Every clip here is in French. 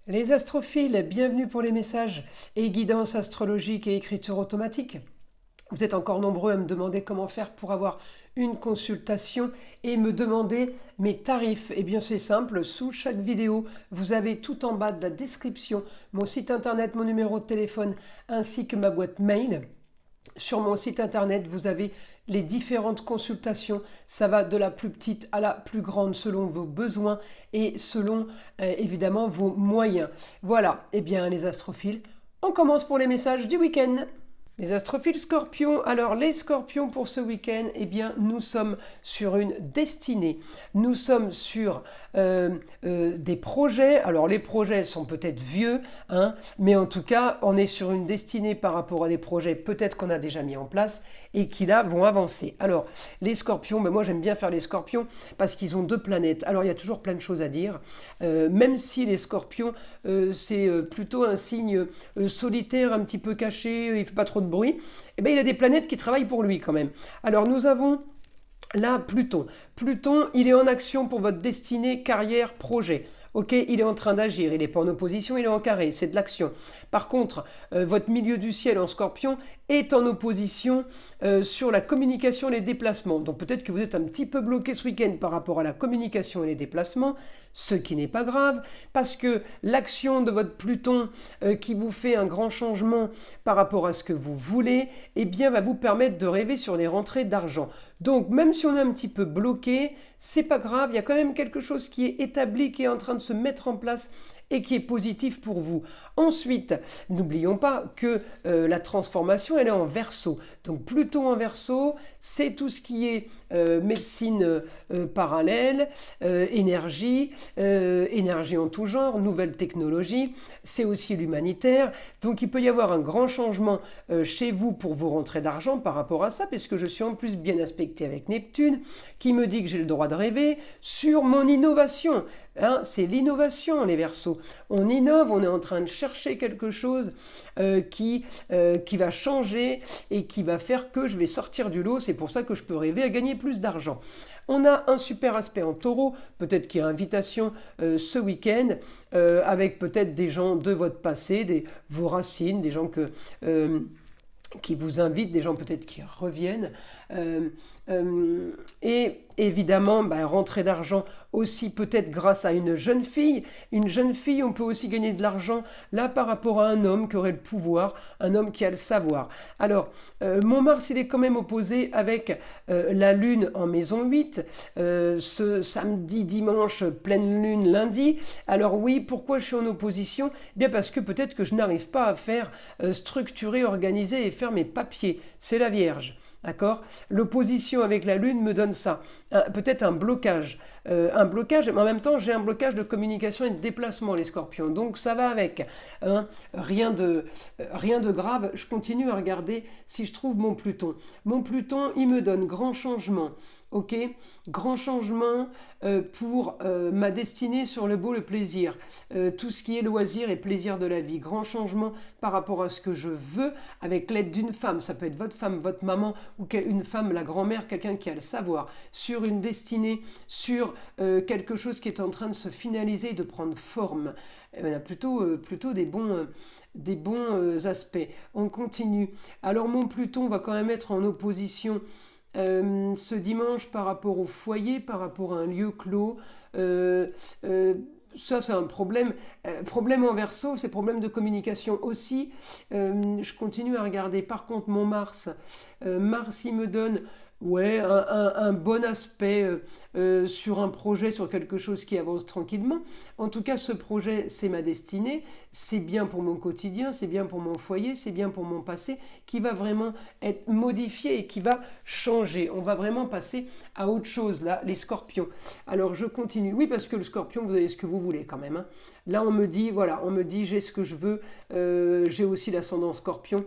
Les astrophiles, bienvenue pour les messages et guidances astrologiques et écriture automatique. Vous êtes encore nombreux à me demander comment faire pour avoir une consultation et me demander mes tarifs. Eh bien c'est simple, sous chaque vidéo, vous avez tout en bas de la description mon site internet, mon numéro de téléphone ainsi que ma boîte mail. Sur mon site internet, vous avez les différentes consultations. Ça va de la plus petite à la plus grande selon vos besoins et selon évidemment vos moyens. Voilà, eh bien les astrophiles, on commence pour les messages du week-end. Les astrophiles scorpions, alors les scorpions pour ce week-end, eh bien nous sommes sur une destinée, nous sommes sur des projets, alors les projets sont peut-être vieux, hein, mais en tout cas on est sur une destinée par rapport à des projets peut-être qu'on a déjà mis en place et qui là vont avancer. Alors les scorpions, ben moi j'aime bien faire les scorpions parce qu'ils ont deux planètes, alors il y a toujours plein de choses à dire, même si les scorpions c'est plutôt un signe solitaire, un petit peu caché, il ne fait pas trop de bruit, et bien il a des planètes qui travaillent pour lui quand même. Alors nous avons là Pluton. Pluton, il est en action pour votre destinée, carrière, projet. Ok, il est en train d'agir, il n'est pas en opposition, il est en carré, c'est de l'action. Par contre, votre milieu du ciel en scorpion est en opposition sur la communication et les déplacements. Donc peut-être que vous êtes un petit peu bloqué ce week-end par rapport à la communication et les déplacements, ce qui n'est pas grave, parce que l'action de votre Pluton qui vous fait un grand changement par rapport à ce que vous voulez, eh bien va vous permettre de rêver sur les rentrées d'argent. Donc même si on est un petit peu bloqué, c'est pas grave, il y a quand même quelque chose qui est établi, qui est en train de se mettre en place et qui est positif pour vous. Ensuite, n'oublions pas que la transformation, elle est en Verseau. Donc Pluton en Verseau, c'est tout ce qui est médecine parallèle, énergie, énergie en tout genre, nouvelles technologies, c'est aussi l'humanitaire. Donc il peut y avoir un grand changement chez vous pour vos rentrées d'argent par rapport à ça, puisque je suis en plus bien aspecté avec Neptune, qui me dit que j'ai le droit de rêver sur mon innovation. Hein, c'est l'innovation, les Verseaux. On innove, on est en train de chercher quelque chose qui va changer et qui va faire que je vais sortir du lot. C'est pour ça que je peux rêver à gagner plus d'argent. On a un super aspect en taureau, peut-être qu'il y a invitation ce week-end, avec peut-être des gens de votre passé, vos racines, des gens qui vous invitent, des gens peut-être qui reviennent. Et évidemment, rentrée d'argent aussi peut-être grâce à une jeune fille. Une jeune fille, on peut aussi gagner de l'argent là par rapport à un homme qui aurait le pouvoir, un homme qui a le savoir. Alors, mon Mars, il est quand même opposé avec la Lune en maison 8, ce samedi, dimanche, pleine Lune, lundi. Alors oui, pourquoi je suis en opposition? Bien parce que peut-être que je n'arrive pas à faire structurer, organiser et faire mes papiers. C'est la Vierge. D'accord. L'opposition avec la Lune me donne ça. Peut-être un blocage. Mais en même temps, j'ai un blocage de communication et de déplacement, les scorpions. Donc ça va avec. Hein. Rien de grave. Je continue à regarder si je trouve mon Pluton. Mon Pluton, il me donne grand changement. Ok, grand changement pour ma destinée sur le beau, le plaisir, tout ce qui est loisir et plaisir de la vie, grand changement par rapport à ce que je veux avec l'aide d'une femme, ça peut être votre femme, votre maman ou une femme, la grand-mère, quelqu'un qui a le savoir, sur une destinée, sur quelque chose qui est en train de se finaliser, de prendre forme. On a plutôt des bons aspects. On continue. Alors mon Pluton va quand même être en opposition ce dimanche par rapport au foyer, par rapport à un lieu clos. Ça, c'est un problème. Problème en Verseau, c'est problème de communication aussi. Je continue à regarder. Par contre, mon Mars, Mars, il me donne ouais, un bon aspect sur un projet, sur quelque chose qui avance tranquillement. En tout cas, ce projet, c'est ma destinée, c'est bien pour mon quotidien, c'est bien pour mon foyer, c'est bien pour mon passé, qui va vraiment être modifié et qui va changer. On va vraiment passer à autre chose, là, les scorpions. Alors, je continue. Oui, parce que le scorpion, vous avez ce que vous voulez quand même. Hein. Là, on me dit, j'ai ce que je veux, j'ai aussi l'ascendant scorpion.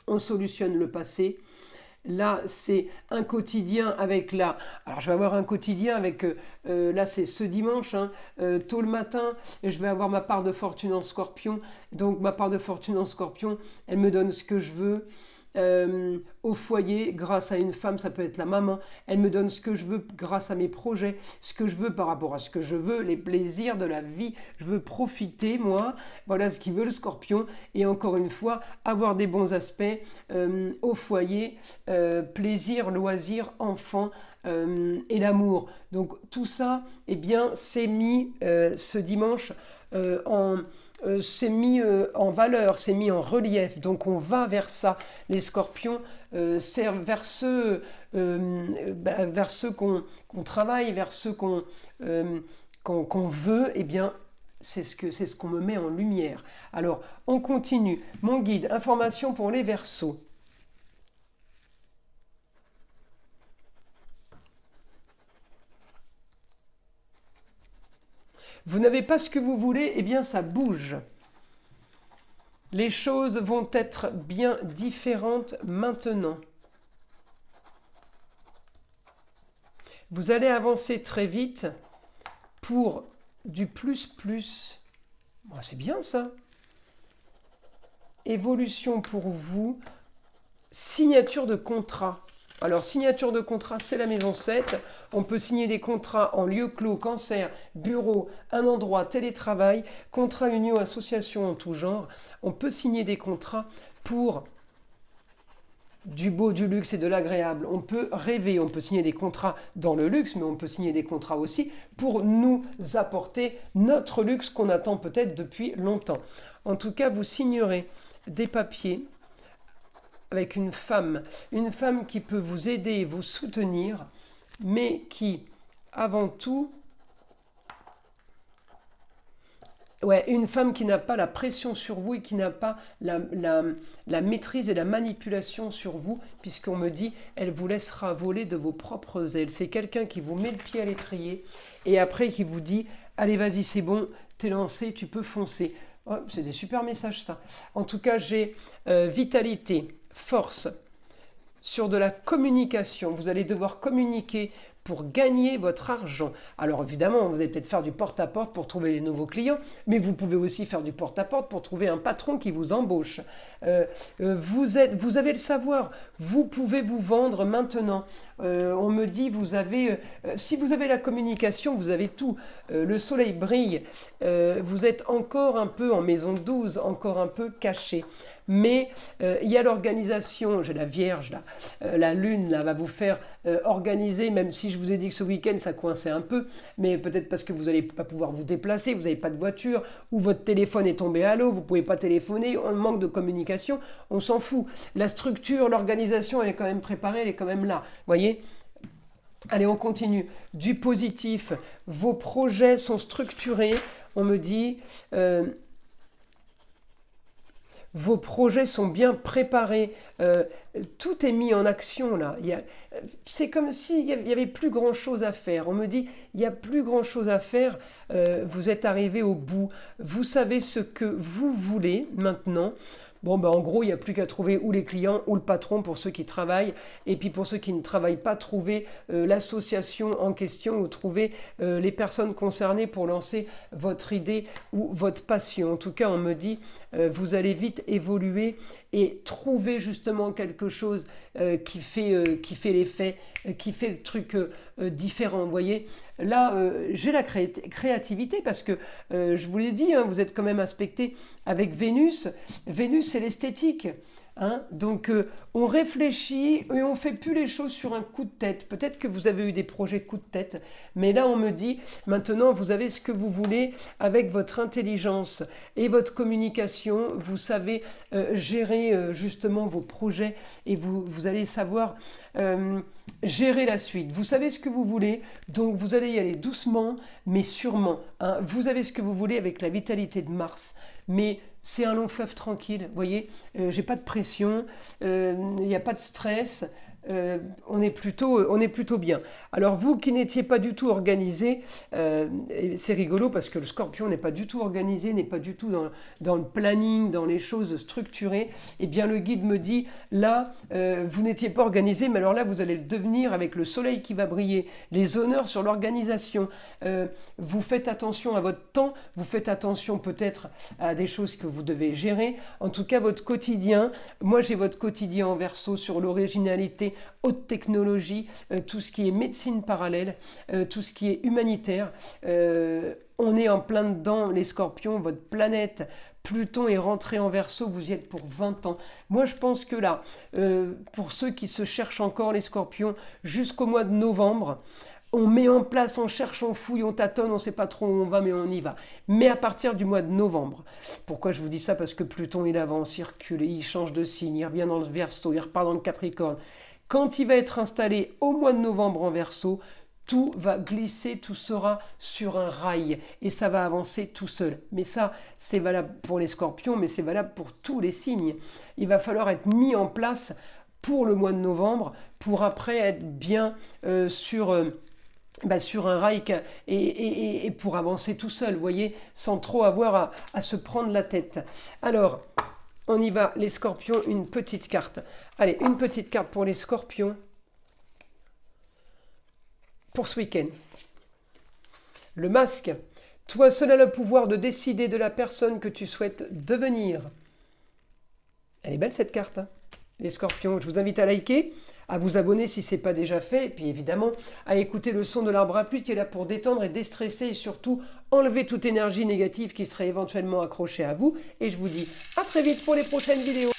On solutionne le passé. Là, c'est un quotidien avec la... Alors, je vais avoir un quotidien avec... là, c'est ce dimanche, hein, tôt le matin, et je vais avoir ma part de fortune en scorpion. Donc, ma part de fortune en scorpion, elle me donne ce que je veux. au foyer grâce à une femme, ça peut être la maman. Elle me donne ce que je veux grâce à mes projets, ce que je veux par rapport à ce que je veux, les plaisirs de la vie. Je veux profiter, moi. Voilà ce qu'il veut le Scorpion. Et encore une fois, avoir des bons aspects au foyer, plaisir, loisir, enfant. Et l'amour. Donc tout ça, eh bien, c'est mis ce dimanche c'est mis en valeur, c'est mis en relief. Donc on va vers ça. Les Scorpions, c'est vers ceux qu'on travaille, vers ceux qu'on veut. Eh bien, c'est ce qu'on me met en lumière. Alors, on continue. Mon guide, information pour les Verseaux. Vous n'avez pas ce que vous voulez, eh bien ça bouge. Les choses vont être bien différentes maintenant. Vous allez avancer très vite pour du plus. Bon, c'est bien ça. Évolution pour vous. Signature de contrat. Alors, signature de contrat, c'est la maison 7. On peut signer des contrats en lieu clos, cancer, bureau, un endroit, télétravail, contrat, union, association en tout genre. On peut signer des contrats pour du beau, du luxe et de l'agréable. On peut rêver, on peut signer des contrats dans le luxe, mais on peut signer des contrats aussi pour nous apporter notre luxe qu'on attend peut-être depuis longtemps. En tout cas, vous signerez des papiers avec une femme qui peut vous aider et vous soutenir, mais qui, avant tout, une femme qui n'a pas la pression sur vous et qui n'a pas la maîtrise et la manipulation sur vous, puisqu'on me dit, elle vous laissera voler de vos propres ailes. C'est quelqu'un qui vous met le pied à l'étrier et après qui vous dit, allez vas-y c'est bon, t'es lancé, tu peux foncer. Oh, c'est des super messages ça. En tout cas, j'ai vitalité, force, sur de la communication. Vous allez devoir communiquer pour gagner votre argent. Alors évidemment, vous allez peut-être faire du porte-à-porte pour trouver des nouveaux clients, mais vous pouvez aussi faire du porte-à-porte pour trouver un patron qui vous embauche. Vous avez le savoir, vous pouvez vous vendre maintenant. On me dit, si vous avez la communication, vous avez tout. Le soleil brille, vous êtes encore un peu en maison 12, encore un peu caché. Mais il y a l'organisation, j'ai la Vierge là, la Lune là, va vous faire organiser, même si je vous ai dit que ce week-end ça coinçait un peu, mais peut-être parce que vous n'allez pas pouvoir vous déplacer, vous n'avez pas de voiture, ou votre téléphone est tombé à l'eau, vous ne pouvez pas téléphoner, on manque de communication, on s'en fout. La structure, l'organisation, elle est quand même préparée, elle est quand même là, voyez ? Allez, on continue. Du positif, vos projets sont structurés, on me dit... vos projets sont bien préparés, tout est mis en action là. C'est comme s'il n'y avait plus grand chose à faire. On me dit, il n'y a plus grand chose à faire, vous êtes arrivé au bout. Vous savez ce que vous voulez maintenant. Bon, en gros, il n'y a plus qu'à trouver ou les clients ou le patron pour ceux qui travaillent. Et puis pour ceux qui ne travaillent pas, trouver l'association en question ou trouver les personnes concernées pour lancer votre idée ou votre passion. En tout cas, on me dit, vous allez vite évoluer et trouver justement quelque chose qui fait l'effet, qui fait le truc différent. Vous voyez, là, j'ai la créativité parce que, je vous l'ai dit, vous êtes quand même aspecté avec Vénus. Vénus, c'est l'esthétique. Donc, on réfléchit et on fait plus les choses sur un coup de tête. Peut-être que vous avez eu des projets coup de tête, mais là, on me dit, maintenant, vous avez ce que vous voulez avec votre intelligence et votre communication. Vous savez gérer justement vos projets et vous allez savoir gérer la suite. Vous savez ce que vous voulez, donc vous allez y aller doucement, mais sûrement. Vous avez ce que vous voulez avec la vitalité de Mars, mais c'est un long fleuve tranquille, vous voyez, j'ai pas de pression, il n'y a pas de stress, on est plutôt bien. Alors vous qui n'étiez pas du tout organisé, c'est rigolo parce que le Scorpion n'est pas du tout organisé, n'est pas du tout dans le planning, dans les choses structurées. Eh bien le guide me dit, là, vous n'étiez pas organisé, mais alors là, vous allez le devenir avec le soleil qui va briller, les honneurs sur l'organisation. Vous faites attention à votre temps, vous faites attention peut-être à des choses que vous devez gérer. En tout cas, votre quotidien, moi j'ai votre quotidien en Verseau sur l'originalité, haute technologie, tout ce qui est médecine parallèle, tout ce qui est humanitaire. On est en plein dedans, les Scorpions, votre planète Pluton est rentré en Verseau, vous y êtes pour 20 ans. Moi, je pense que là, pour ceux qui se cherchent encore, les Scorpions, jusqu'au mois de novembre, on met en place, on cherche, on fouille, on tâtonne, on ne sait pas trop où on va, mais on y va. Mais à partir du mois de novembre, pourquoi je vous dis ça? Parce que Pluton, il avance, il recule, il change de signe, il revient dans le Verseau, il repart dans le Capricorne. Quand il va être installé au mois de novembre en Verseau, tout va glisser, tout sera sur un rail et ça va avancer tout seul. Mais ça, c'est valable pour les Scorpions, mais c'est valable pour tous les signes. Il va falloir être mis en place pour le mois de novembre, pour après être bien sur un rail et pour avancer tout seul, vous voyez, sans trop avoir à se prendre la tête. Alors, on y va, les Scorpions, une petite carte. Allez, une petite carte pour les Scorpions pour ce week-end. Le masque. Toi seul as le pouvoir de décider de la personne que tu souhaites devenir. Elle est belle cette carte, hein, les Scorpions. Je vous invite à liker, à vous abonner si ce n'est pas déjà fait, et puis évidemment à écouter le son de l'arbre à pluie qui est là pour détendre et déstresser et surtout enlever toute énergie négative qui serait éventuellement accrochée à vous. Et je vous dis à très vite pour les prochaines vidéos.